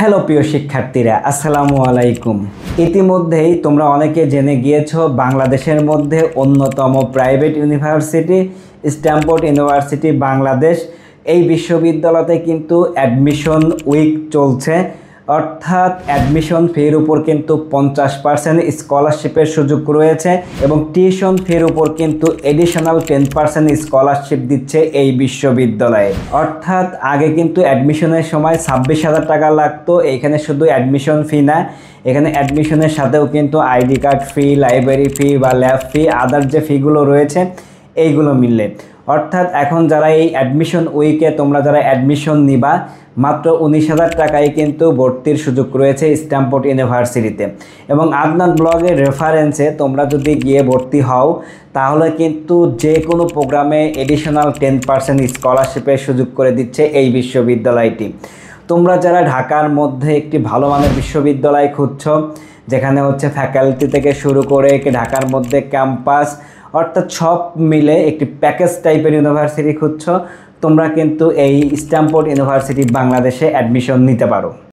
Hello প্রিয় শিক্ষার্থীরা, আসসালামু আলাইকুম। ইতিমধ্যেই তোমরা অনেকে জেনে গিয়েছো বাংলাদেশের মধ্যে অন্যতম private university Stamford university Bangladesh, এই বিশ্ববিদ্যালয়তে কিন্তু অ্যাডমিশন উইক চলছে। অর্থাৎ অ্যাডমিশন ফির উপর কিন্তু 50% স্কলারশিপের সুযোগ রয়েছে এবং টিউশন ফির উপর কিন্তু এডিশনাল 10% স্কলারশিপ দিচ্ছে এই বিশ্ববিদ্যালয়ে। অর্থাৎ আগে কিন্তু অ্যাডমিশনের সময় 26,000 টাকা লাগতো। এখানে শুধু অ্যাডমিশন ফি না, এখানে অ্যাডমিশনের সাথেও কিন্তু আইডি কার্ড ফি, লাইব্রেরি ফি বা ল্যাব ফি, আদার যে ফিগুলো রয়েছে এইগুলো মিললে। অর্থাৎ এখন যারা এই অ্যাডমিশন উইকে তোমরা যারা অ্যাডমিশন নিবা, মাত্র 19,000 টাকায় কিন্তু ভর্তির সুযোগ রয়েছে স্ট্যামফোর্ড ইউনিভার্সিটিতে। এবং আদনান ব্লগের রেফারেন্সে তোমরা যদি গিয়ে ভর্তি হও তাহলে কিন্তু যে কোনো প্রোগ্রামে এডিশনাল 10% স্কলারশিপের সুযোগ করে দিচ্ছে এই বিশ্ববিদ্যালয়টি। তোমরা যারা ঢাকার মধ্যে একটি ভালো মানের বিশ্ববিদ্যালয় খুঁজছো, যেখানে হচ্ছে ফ্যাকাল্টি থেকে শুরু করে ঢাকার মধ্যে ক্যাম্পাস, অর্থাৎ সব মিলে একটি প্যাকেজ টাইপের ইউনিভার্সিটি খুঁজছো, তোমরা কিন্তু এই স্ট্যামফোর্ড ইউনিভার্সিটি বাংলাদেশে অ্যাডমিশন নিতে পারো।